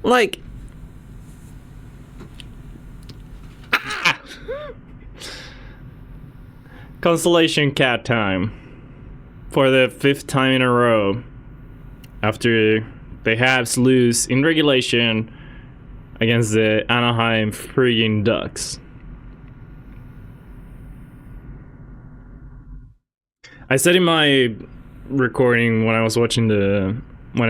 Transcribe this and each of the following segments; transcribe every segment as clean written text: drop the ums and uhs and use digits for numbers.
Like, constellation cat time for the 5th time in a row after the Habs lose in regulation against the Anaheim friggin' Ducks. I said in my recording when I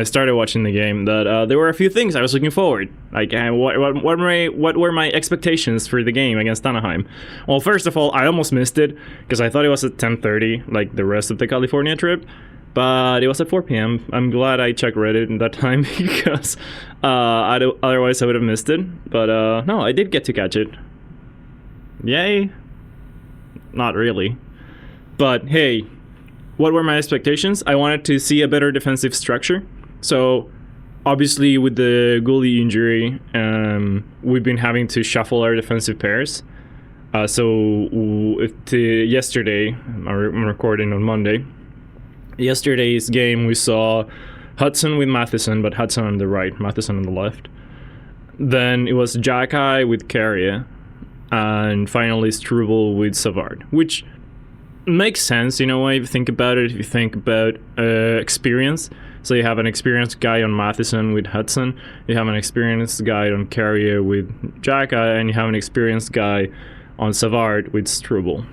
started watching the game that there were a few things I was looking forward. Like, what were my expectations for the game against Anaheim? Well, first of all, I almost missed it because I thought it was at 10:30, like the rest of the California trip, but it was at 4 p.m. I'm glad I checked Reddit in that time because otherwise I would have missed it. But no, I did get to catch it. Yay? Not really. But hey, what were my expectations? I wanted to see a better defensive structure. So obviously with the goalie injury, we've been having to shuffle our defensive pairs. Yesterday, I'm recording on Monday. Yesterday's game we saw Hudson with Matheson, but Hudson on the right, Matheson on the left. Then it was Jacky with Carrier, and finally Struble with Savard, which makes sense in a way if you think about it. If you think about experience, so you have an experienced guy on Matheson with Hudson, you have an experienced guy on Carrier with Jacky, and you have an experienced guy on Savard with Struble.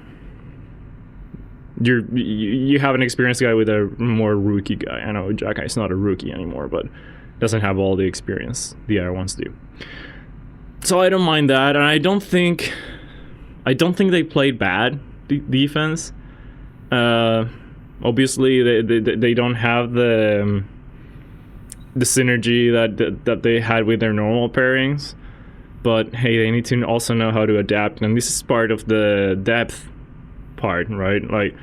You have an experienced guy with a more rookie guy. I know Jacky is not a rookie anymore, but doesn't have all the experience the other ones do. So I don't mind that, and I don't think they played bad defense. Obviously they don't have the synergy that they had with their normal pairings, but hey, they need to also know how to adapt, and this is part of the depth part, right? Like,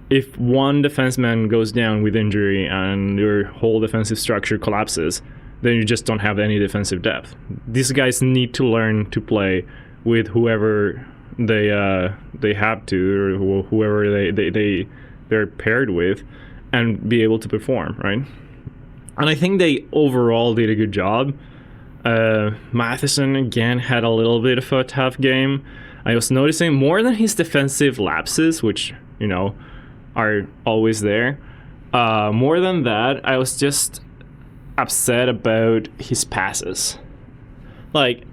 if one defenseman goes down with injury and your whole defensive structure collapses, then you just don't have any defensive depth. These guys need to learn to play with whoever they have to, or whoever they're paired with, and be able to perform, right? And I think they overall did a good job. Matheson again had a little bit of a tough game. I was noticing more than his defensive lapses, which, you know, are always there. More than that, I was just upset about his passes. Like,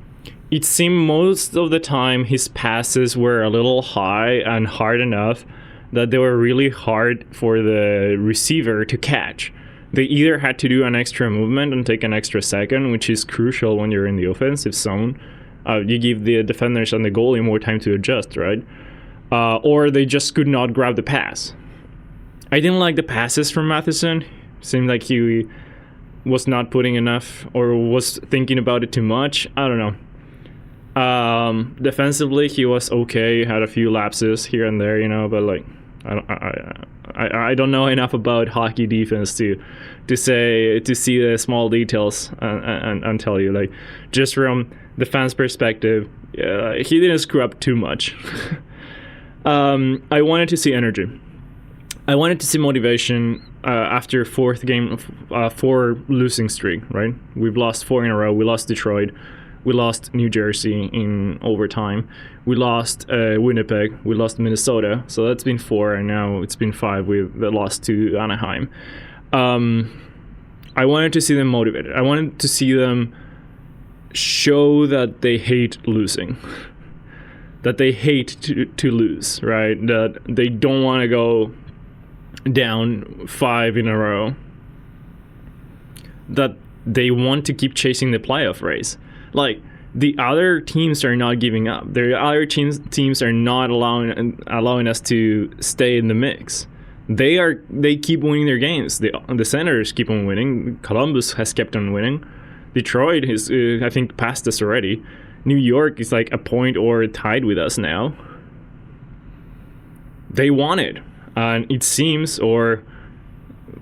it seemed most of the time his passes were a little high and hard enough that they were really hard for the receiver to catch. They either had to do an extra movement and take an extra second, which is crucial when you're in the offensive zone. You give the defenders and the goalie more time to adjust, right? Or they just could not grab the pass. I didn't like the passes from Matheson. Seemed like he was not putting enough, or was thinking about it too much. I don't know. Defensively, he was okay. Had a few lapses here and there, you know, but like, I don't know enough about hockey defense to see the small details and tell you, like, just from the fans' perspective, he didn't screw up too much. I wanted to see energy. I wanted to see motivation after 4 losing streak, right? We've lost 4 in a row. We lost Detroit. We lost New Jersey in overtime. We lost Winnipeg. We lost Minnesota. So that's been 4, and now it's been 5 with the loss to Anaheim. I wanted to see them motivated. I wanted to see them show that they hate losing. That they hate to lose, right? That they don't want to go down 5 in a row. That they want to keep chasing the playoff race. Like, the other teams are not giving up. The other teams are not allowing us to stay in the mix. They keep winning their games. The Senators keep on winning. Columbus has kept on winning. Detroit is, I think, passed us already. New York is like a point or tied with us now. They want it, and it seems, or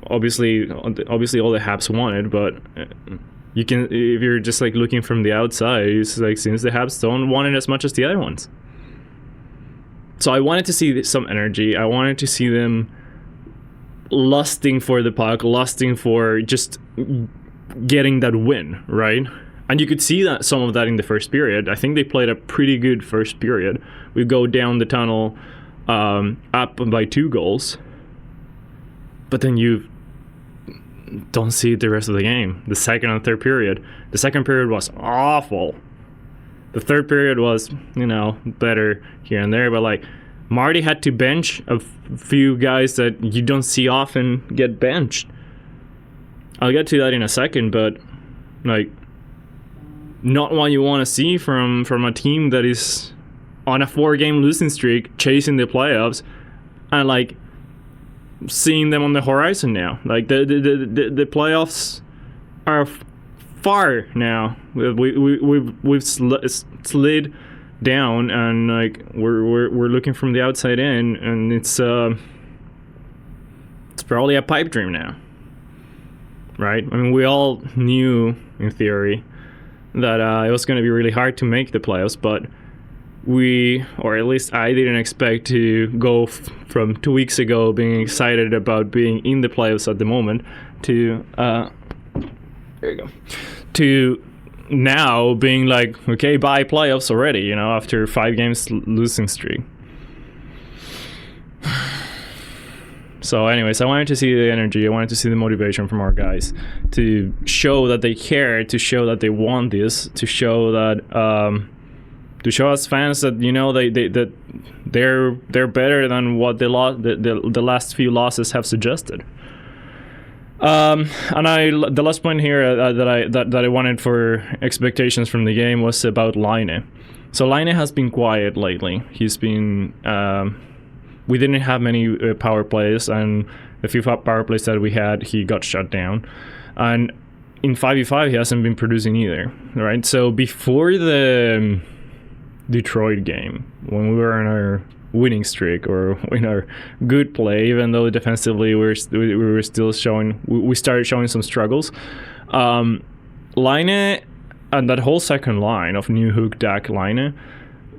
obviously all the Habs wanted, but you can, if you're just like looking from the outside, it's like, seems the Habs don't want it as much as the other ones. So I wanted to see some energy. I wanted to see them lusting for the puck, lusting for just getting that win, right? And you could see that some of that in the first period. I think they played a pretty good first period. We go down the tunnel, up by 2 goals. But then you don't see the rest of the game. The second and third period. The second period was awful. The third period was, better here and there. But, like, Marty had to bench a few guys that you don't see often get benched. I'll get to that in a second, but, like, not what you want to see from a team that is on a 4-game losing streak, chasing the playoffs, and, like, seeing them on the horizon now. Like, the playoffs are far now. We've slid down, and, like, we're looking from the outside in, and it's probably a pipe dream now, right? I mean, we all knew in theory that it was going to be really hard to make the playoffs, but or at least I didn't expect to go from 2 weeks ago being excited about being in the playoffs at the moment to there you go, to now being like, okay, bye playoffs already, after 5 games losing streak. So anyways, I wanted to see the energy, I wanted to see the motivation from our guys to show that they care, to show that they want this, to show that to show us fans that that they're better than what the last few losses have suggested. And the last point here that I wanted for expectations from the game was about Laine. So Laine has been quiet lately. He's been we didn't have many power plays, and the few power plays that we had, he got shut down. And in 5v5, he hasn't been producing either, right? So before the Detroit game, when we were in our winning streak or in our good play, even though defensively we were still showing, we started showing some struggles. Laine and that whole second line of Newhook, Dak, Laine,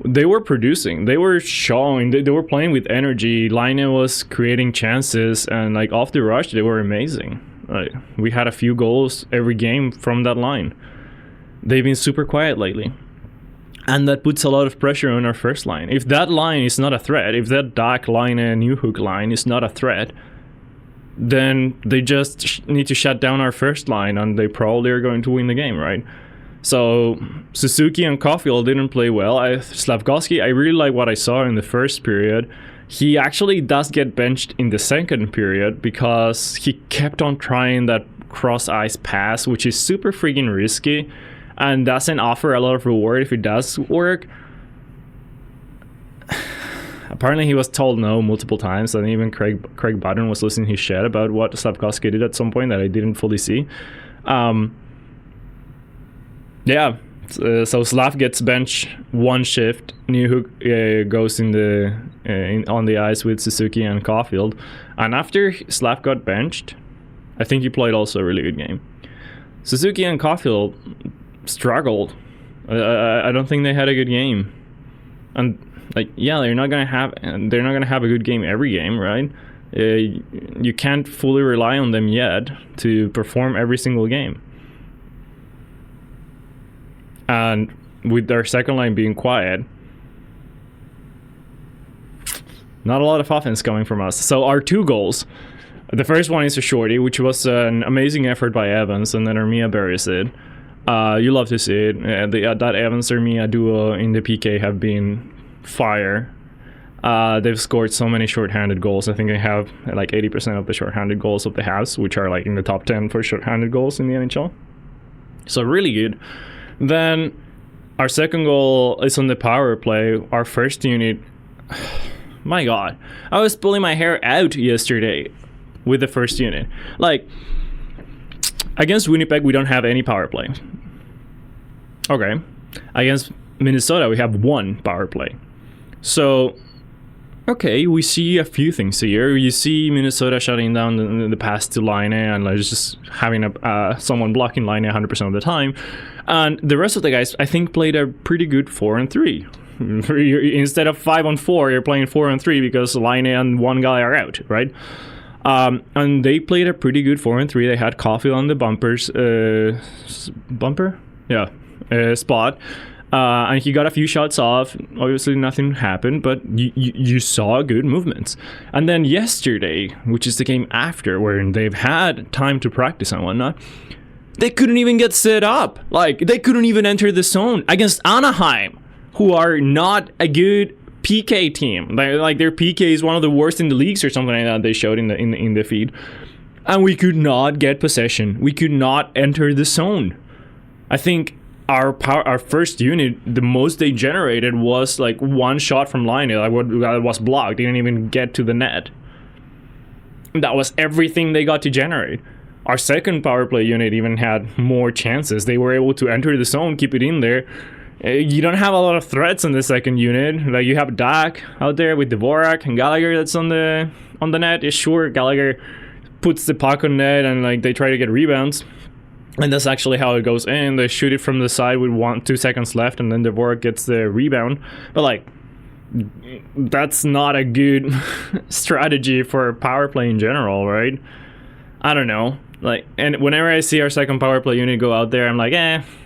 they were producing. They were showing. They were playing with energy. Laine was creating chances, and like off the rush, they were amazing. Like, we had a few goals every game from that line. They've been super quiet lately. And that puts a lot of pressure on our first line. If that line is not a threat, if that Dak, Laine, Newhook line is not a threat, then they just need to shut down our first line, and they probably are going to win the game, right? So Suzuki and Caulfield didn't play well. Slafkovsky, I really like what I saw in the first period. He actually does get benched in the second period because he kept on trying that cross-ice pass, which is super freaking risky and doesn't offer a lot of reward if it does work. Apparently he was told no multiple times, and even Craig Button was losing his shit about what Slafkovsky did at some point that I didn't fully see. So Slav gets benched one shift. Newhook goes on the ice with Suzuki and Caulfield. And after Slav got benched, I think he played also a really good game. Suzuki and Caulfield struggled. I don't think they had a good game. And they're not gonna have a good game every game, right? You can't fully rely on them yet to perform every single game. And with their second line being quiet, not a lot of offense coming from us. So our 2 goals, the first one is a shorty, which was an amazing effort by Evans, and then Armia buries it. You love to see it. That Evans-Armia duo in the PK have been fire. They've scored so many shorthanded goals. I think they have like 80% of the shorthanded goals of the Habs, which are like in the top 10 for shorthanded goals in the NHL. So really good. Then our second goal is on the power play. Our first unit, my God, I was pulling my hair out yesterday with the first unit. Like, against Winnipeg, we don't have any power play. Okay. Against Minnesota, we have 1 power play. So, okay, we see a few things here. You see Minnesota shutting down the pass to Laine and just having someone blocking Laine 100% of the time. And the rest of the guys, I think, played a pretty good 4-on-3. Instead of 5-on-4, you're playing 4-on-3 because Laine and 1 guy are out, right? And they played a pretty good 4-on-3. They had Caulfield on the bumpers. Bumper? spot. And he got a few shots off. Obviously, nothing happened, but you saw good movements. And then yesterday, which is the game after, where they've had time to practice and whatnot, they couldn't even get set up. Like, they couldn't even enter the zone against Anaheim, who are not a good PK team. Like their PK is one of the worst in the leagues or something like that. They showed in the feed, and we could not get possession. We could not enter the zone. I think our first unit, the most they generated was like one shot from line. Like that was blocked. They didn't even get to the net. That was everything they got to generate. Our second power play unit even had more chances. They were able to enter the zone, keep it in there. You don't have a lot of threats in the second unit. Like, you have Dak out there with Dvorak and Gallagher that's on the net. Yeah, sure, Gallagher puts the puck on net and like they try to get rebounds. And that's actually how it goes in. They shoot it from the side with 2 seconds left, and then Dvorak gets the rebound. But like, that's not a good strategy for power play in general, right? I don't know. Like, and whenever I see our second power play unit go out there, I'm like,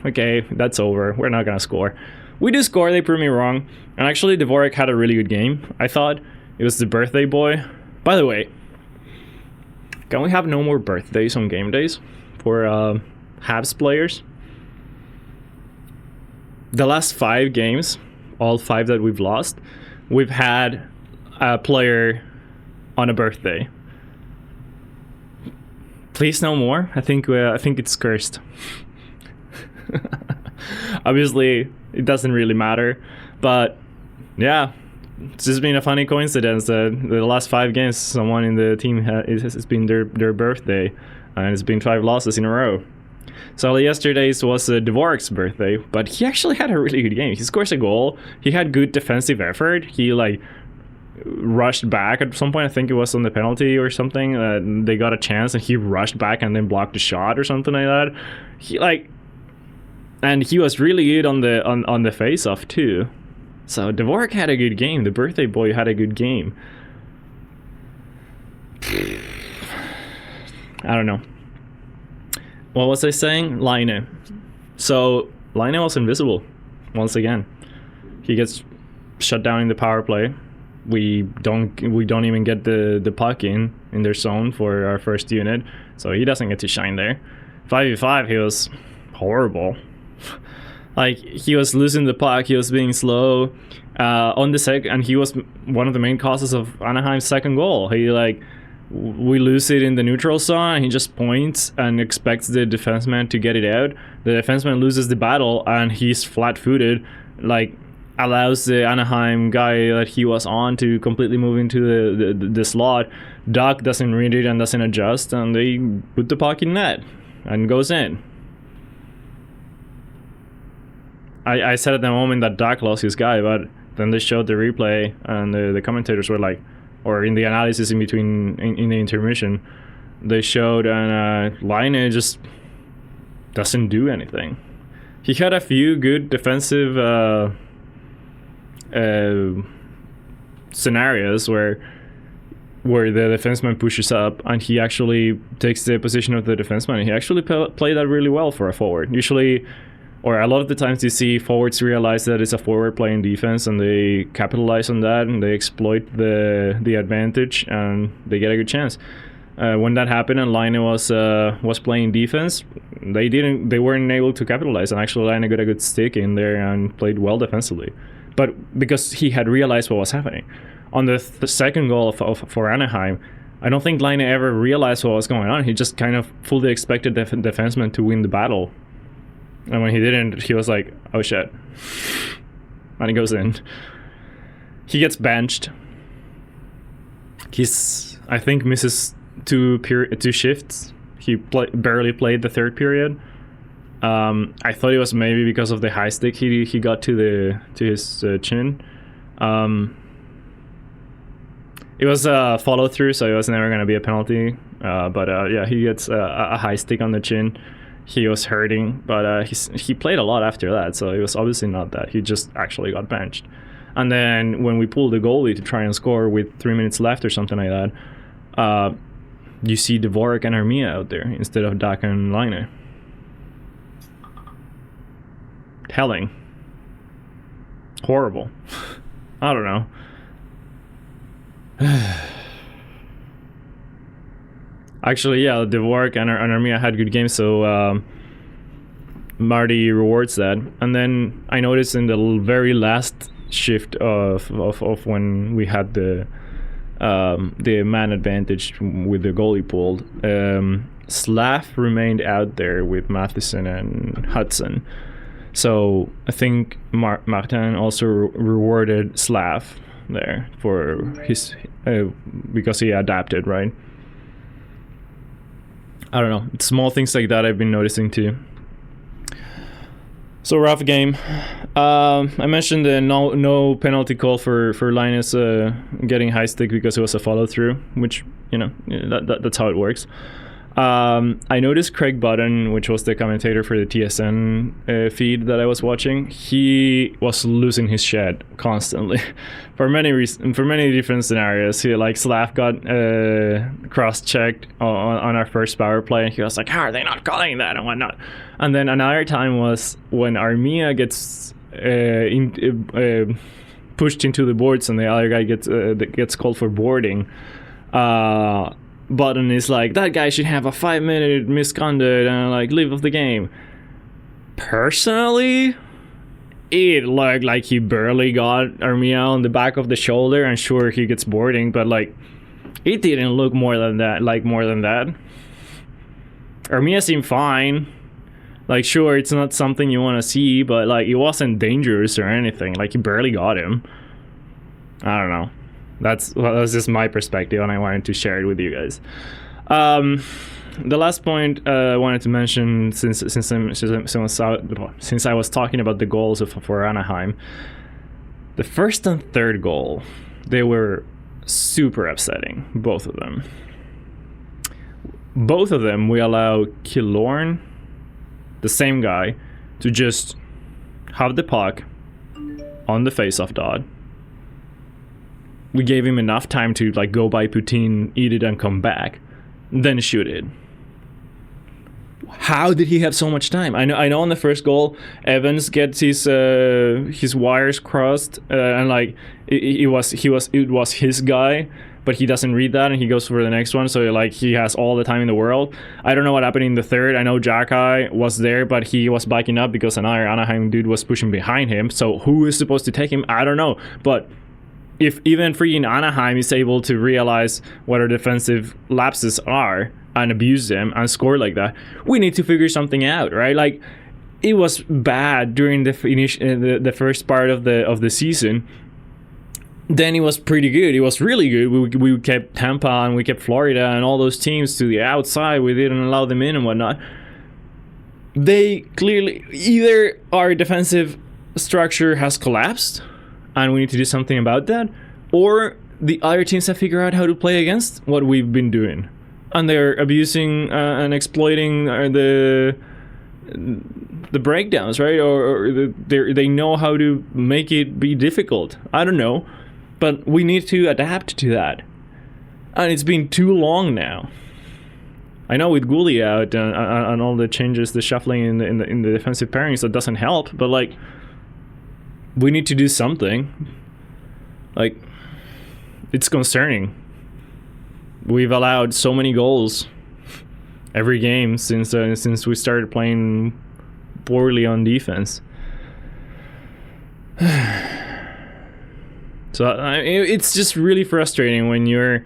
okay, that's over. We're not gonna score. We do score. They prove me wrong. And actually, Dvorak had a really good game. I thought it was the birthday boy. By the way, can we have no more birthdays on game days for Habs players? The last 5 games, all 5 that we've lost, we've had a player on a birthday. Please no more. I think it's cursed. Obviously, it doesn't really matter, but yeah, it's just been a funny coincidence that the last 5 games, someone in the team it's been their birthday, and it's been 5 losses in a row. So yesterday's was Dvorak's birthday, but he actually had a really good game. He scores a goal. He had good defensive effort. He like rushed back at some point. I think it was on the penalty or something. They got a chance and he rushed back and then blocked the shot or something like that. And he was really good on the face-off too. So Dvorak had a good game. The birthday boy had a good game. I don't know. What was I saying? Laine. So Laine was invisible once again. He gets shut down in the power play. We don't even get the puck in their zone for our first unit, so he doesn't get to shine there. 5v5, he was horrible. Like, he was losing the puck, he was being slow on the second, and he was one of the main causes of Anaheim's second goal. We lose it in the neutral zone, and he just points and expects the defenseman to get it out. The defenseman loses the battle, and he's flat-footed, like, allows the Anaheim guy that he was on to completely move into the slot. Duck doesn't read it and doesn't adjust, and they put the puck in net and goes in. I said at the moment that Duck lost his guy, but then they showed the replay, and the commentators were like, or in the analysis in between, in the intermission, they showed, and Laine just doesn't do anything. He had a few good defensive scenarios where the defenseman pushes up and he actually takes the position of the defenseman, and he actually played that really well for a forward. Usually, or a lot of the times, you see forwards realize that it's a forward playing defense and they capitalize on that and they exploit the advantage and they get a good chance. When that happened and Laine was playing defense, they weren't able to capitalize, and actually Laine got a good stick in there and played well defensively. But because he had realized what was happening. On the second goal for Anaheim, I don't think Laine ever realized what was going on. He just kind of fully expected the defenseman to win the battle. And when he didn't, he was like, oh shit. And he goes in. He gets benched. I think, misses two shifts. He barely played the third period. I thought it was maybe because of the high stick he got to his chin. It was a follow through, so it was never going to be a penalty. But yeah, he gets a high stick on the chin. He was hurting, but he played a lot after that, so it was obviously not that. He just actually got benched. And then when we pulled the goalie to try and score with 3 minutes left or something like that, you see Dvorak and Armia out there instead of Dak and Laine. telling. Horrible. I don't know. Actually, yeah, Dvorak and Armia had good games, so Marty rewards that. And then I noticed in the very last shift of when we had the man advantage with the goalie pulled, Slav remained out there with Matheson and Hudson. So I think Martin also rewarded Slav there for his because he adapted, right? I don't know. It's small things like that I've been noticing too. So rough game. I mentioned the no penalty call for Linus getting high stick because it was a follow through, which, you know, that's how it works. I noticed Craig Button, which was the commentator for the TSN feed that I was watching, he was losing his shit constantly for many reasons, for many different scenarios. He, like, Slav got cross-checked on our first power play, and he was like, how are they not calling that and whatnot? And then another time was when Armia gets pushed into the boards and the other guy gets called for boarding. Button is like, that guy should have a 5-minute misconduct and like leave of the game. Personally, it looked like he barely got Armia on the back of the shoulder, and sure, he gets boarding, but like it didn't look more than that. Armia seemed fine. Like, sure, it's not something you want to see, but like it wasn't dangerous or anything. Like, he barely got him. I don't know. That's just my perspective, and I wanted to share it with you guys. The last point I wanted to mention, since I was talking about the goals for Anaheim, the first and third goal, they were super upsetting, both of them. Both of them, we allow Killorn, the same guy, to just have the puck on the face-off dot. We gave him enough time to like go by poutine, eat it, and come back, then shoot it. How did he have so much time? I know. On the first goal, Evans gets his wires crossed, and like it was his guy, but he doesn't read that, and he goes for the next one. So like he has all the time in the world. I don't know what happened in the third. I know Jackeye was there, but he was backing up because another Anaheim dude was pushing behind him. So who is supposed to take him? I don't know, but if even freaking Anaheim is able to realize what our defensive lapses are and abuse them and score like that, we need to figure something out, right? Like, it was bad during the first part of the season. Then it was pretty good. It was really good. We kept Tampa and we kept Florida and all those teams to the outside. We didn't allow them in and whatnot. They clearly, either our defensive structure has collapsed and we need to do something about that, or the other teams have figured out how to play against what we've been doing, and they're abusing and exploiting the breakdowns, right? Or they know how to make it be difficult. I don't know, but we need to adapt to that, and it's been too long now. I know with Gouli out and all the changes, the shuffling in the defensive pairings, that doesn't help, but like, we need to do something. Like, it's concerning. We've allowed so many goals every game since we started playing poorly on defense. So it's just really frustrating when you're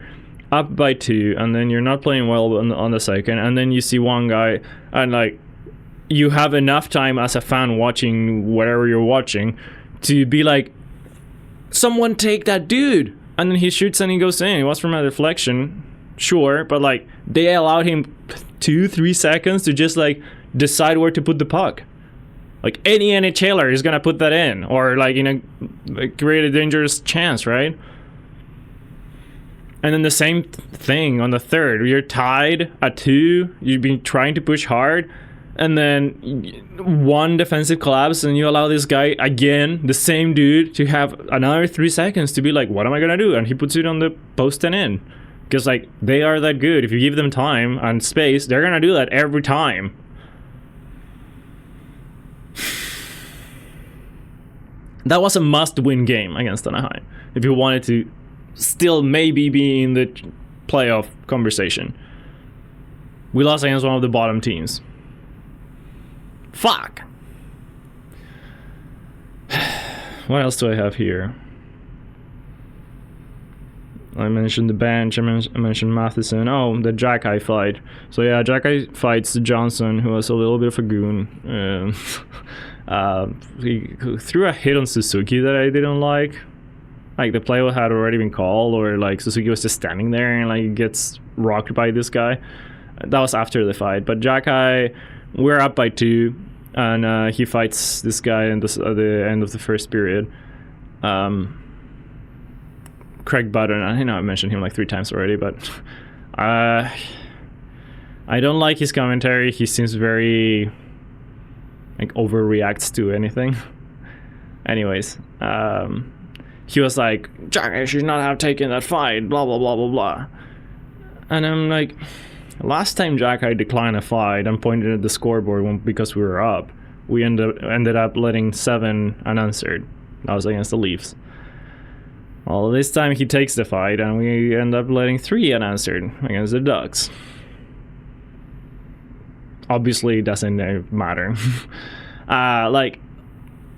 up by 2 and then you're not playing well on the second, and then you see one guy and like you have enough time as a fan watching whatever you're watching to be like, someone take that dude, and then he shoots and he goes in. It was from a deflection, sure, but like they allowed him 2-3 seconds to just like decide where to put the puck. Like, any NHLer is gonna put that in, or like create a dangerous chance, right? And then the same thing on the third. You're tied at 2. You've been trying to push hard, and then one defensive collapse, and you allow this guy again, the same dude, to have another 3 seconds to be like, what am I gonna do? And he puts it on the post and in, because like they are that good. If you give them time and space, they're gonna do that every time. That was a must-win game against Anaheim if you wanted to still maybe be in the playoff conversation. We lost against one of the bottom teams. Fuck. What else do I have here? I mentioned the bench. I mentioned Matheson. Oh, the Jack-Eye fight. So yeah, Jack-Eye fights Johnson, who was a little bit of a goon. He threw a hit on Suzuki that I didn't like. Like the play had already been called, or like Suzuki was just standing there and like gets rocked by this guy. That was after the fight. But Jack-Eye, we're up by 2, and he fights this guy at the end of the first period. Craig Button, I know I mentioned him like 3 times already, but I don't like his commentary. He seems very like overreacts to anything. Anyways, he was like, Jack should not have taken that fight, blah blah blah blah blah. And I'm like, last time Jack-Eye declined a fight and pointed at the scoreboard because we were up, we ended up letting 7 unanswered. That was against the Leafs. Well, this time he takes the fight and we end up letting 3 unanswered against the Ducks. Obviously, it doesn't matter. Like,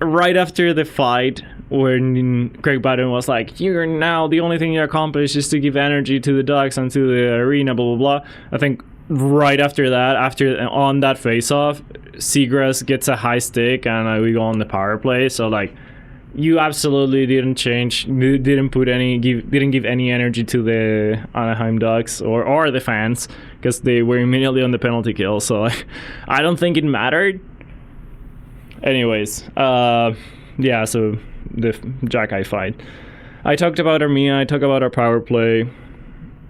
right after the fight, when Craig Button was like, you're now, the only thing you accomplished is to give energy to the Ducks and to the arena, blah, blah, blah. I think right after that, on that face-off, Seagrass gets a high stick and we go on the power play. So, like, you absolutely didn't give any energy to the Anaheim Ducks or the fans, because they were immediately on the penalty kill. So like, I don't think it mattered. Anyways, yeah. So the Jack-Eye fight. I talked about Armia. I talked about our power play.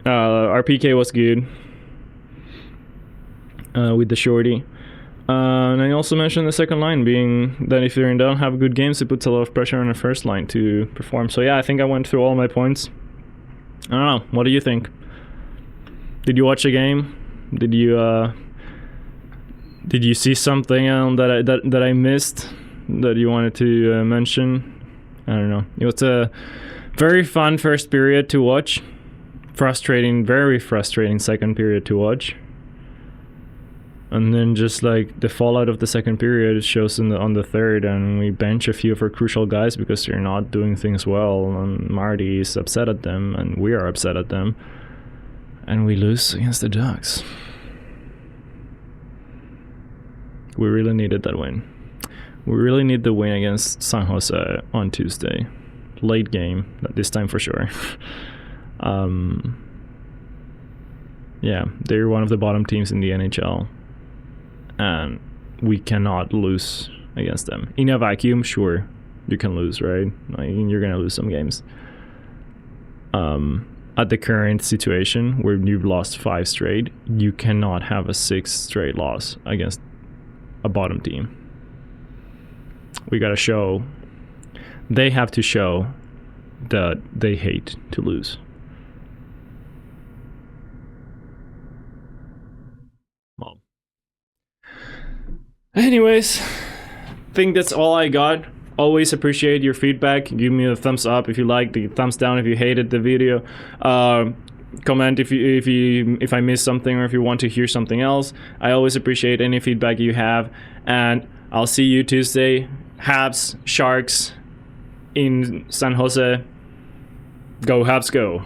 Our PK was good with the shorty. And I also mentioned the second line being that if they don't have good games, it puts a lot of pressure on the first line to perform. So yeah, I think I went through all my points. I don't know. What do you think? Did you watch the game? Did you see something that I missed that you wanted to mention? I don't know. It was a very fun first period to watch. Very frustrating second period to watch. And then just like the fallout of the second period shows on the third, and we bench a few of our crucial guys because they're not doing things well, and Marty is upset at them and we are upset at them, and we lose against the Ducks. We really needed that win. We really need the win against San Jose on Tuesday. Late game, this time for sure. Yeah, they're one of the bottom teams in the NHL. And we cannot lose against them. In a vacuum, sure, you can lose, right? I mean, you're going to lose some games. At the current situation where you've lost 5 straight, you cannot have a 6th straight loss against a bottom team. We got to show, they have to show that they hate to lose. Well, anyways, I think that's all I got. Always appreciate your feedback. Give me a thumbs up if you liked, the thumbs down if you hated the video. Comment if I missed something or if you want to hear something else. I always appreciate any feedback you have, and I'll see you Tuesday. Habs, Sharks in San Jose. Go Habs, go.